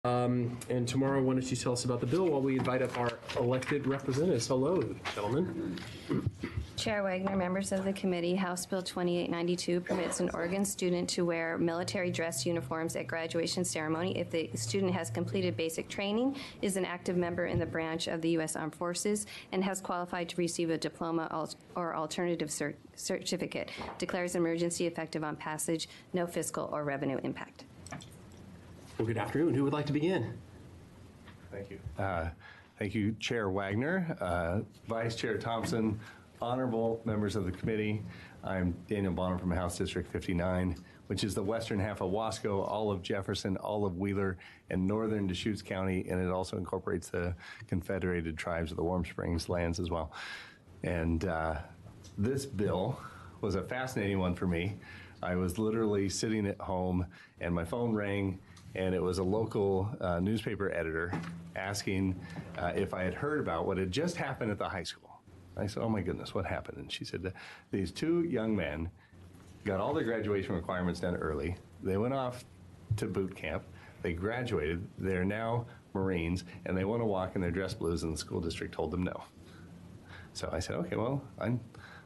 And tomorrow, why don't you tell us about the bill while we invite up our elected representatives. Hello, gentlemen. Chair Wagner, members of the committee, House Bill 2892 permits an Oregon student to wear military dress uniforms at graduation ceremony if the student has completed basic training, is an active member in the branch of the U.S. Armed Forces, and has qualified to receive a diploma or alternative certificate. Declares emergency effective on passage, no fiscal or revenue impact. Well, good afternoon. Who would like to begin? Thank you. Thank you, Chair Wagner, Vice Chair Thompson, honorable members of the committee. I'm Daniel Bonham from House District 59, which is the western half of Wasco, all of Jefferson, all of Wheeler, and northern Deschutes County, and it also incorporates the Confederated Tribes of the Warm Springs lands as well. And this bill was a fascinating one for me. I was literally sitting at home and my phone rang, and it was a local newspaper editor asking if I had heard about what had just happened at the high school. I said, oh my goodness, what happened? And she said, these two young men got all their graduation requirements done early. They went off to boot camp. They graduated. They're now Marines, and they want to walk in their dress blues, and the school district told them no. So I said, okay, well,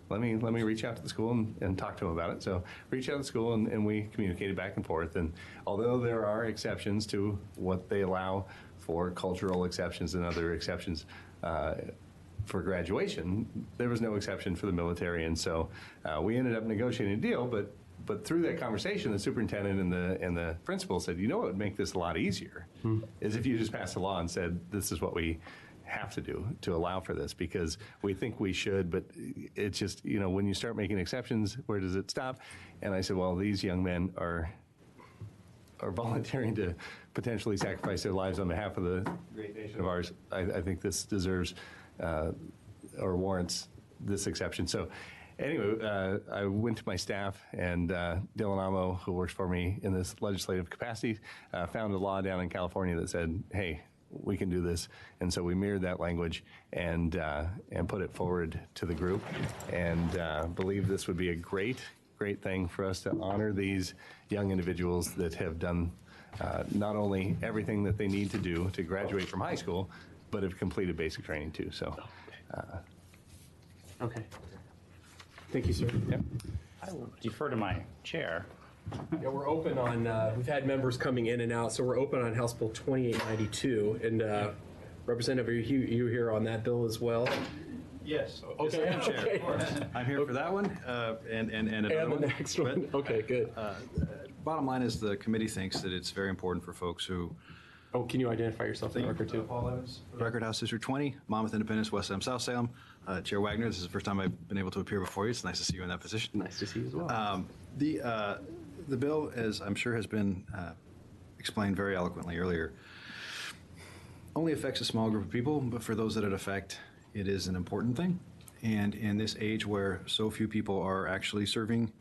let me reach out to the school and talk to them about it. So reached out to the school, and we communicated back and forth. And although there are exceptions to what they allow for cultural exceptions and other exceptions for graduation, there was no exception for the military. And so we ended up negotiating a deal. But through that conversation, the superintendent and the principal said, you know what would make this a lot easier is if you just passed a law and said, this is what we have to do to allow for this, because we think we should, but it's just, you know, when you start making exceptions, where does it stop? And I said, well, these young men are volunteering to potentially sacrifice their lives on behalf of the great nation of ours. I think this deserves or warrants this exception. So anyway, I went to my staff, and Dylan Amo, who works for me in this legislative capacity, found a law down in California that said, hey, we can do this. And so we mirrored that language and put it forward to the group, and believe this would be a great thing for us to honor these young individuals that have done not only everything that they need to do to graduate from high school, but have completed basic training too. So, okay. Thank you, sir. Yep. I will defer to my chair. Yeah, we're open on, we've had members coming in and out, so we're open on House Bill 2892. And Representative, are you here on that bill as well? Yes. Okay. Yes, Okay. I'm here for that one and another the next one. Okay, good. Bottom line is the committee thinks that it's very important for folks who... Oh, can you identify yourself for the record too? Paul Evans, Record House District 20, Monmouth Independence, West Salem, South Salem. Chair Wagner, this is the first time I've been able to appear before you. It's nice to see you in that position. Nice to see you as well. The bill, as I'm sure has been explained very eloquently earlier, only affects a small group of people, but for those that it affects, it is an important thing. And in this age where so few people are actually serving,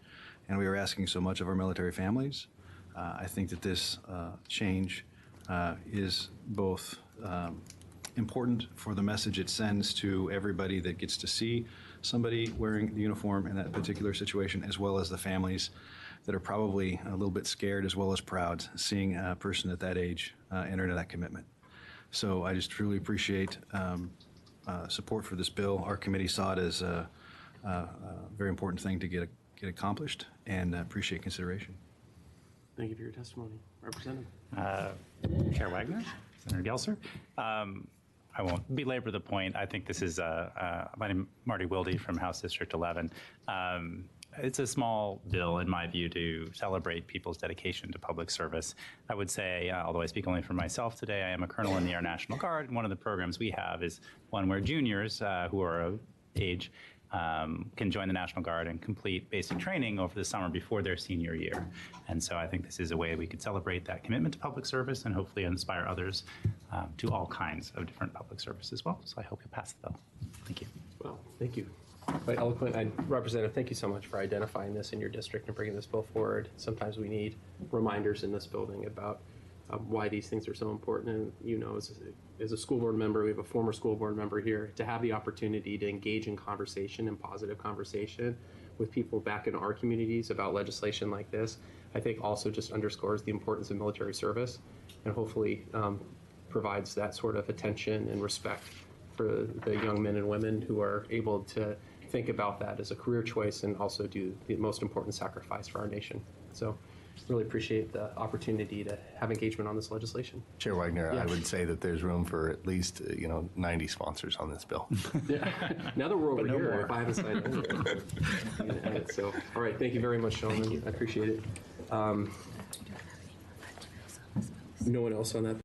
and we are asking so much of our military families, I think that this change is both important for the message it sends to everybody that gets to see somebody wearing the uniform in that particular situation, as well as the families that are probably a little bit scared as well as proud seeing a person at that age enter into that commitment. So I just truly appreciate support for this bill. Our committee saw it as a very important thing to get accomplished, and appreciate consideration. Thank you for your testimony. Representative. Chair Wagner, Senator Gelser. I won't belabor the point. I think this is, my name is Marty Wilde from House District 11. It's a small bill, in my view, to celebrate people's dedication to public service. I would say, although I speak only for myself today, I am a colonel in the Air National Guard, and one of the programs we have is one where juniors who are of age can join the National Guard and complete basic training over the summer before their senior year. And so I think this is a way we could celebrate that commitment to public service and hopefully inspire others to all kinds of different public service as well. So I hope you pass the bill. Thank you. Well, thank you. Quite eloquent. And Representative, thank you so much for identifying this in your district and bringing this bill forward. Sometimes we need reminders in this building about why these things are so important. And, you know, as a school board member, we have a former school board member here, to have the opportunity to engage in conversation and positive conversation with people back in our communities about legislation like this, I think also just underscores the importance of military service and hopefully provides that sort of attention and respect for the young men and women who are able to think about that as a career choice and also do the most important sacrifice for our nation. So really appreciate the opportunity to have engagement on this legislation. Chair Wagner, Yeah. I would say that there's room for at least 90 sponsors on this bill. Yeah. Now that we're over no here, more. if I haven't signed over. So, all right, thank you very much, gentlemen. I appreciate it. No one else on that?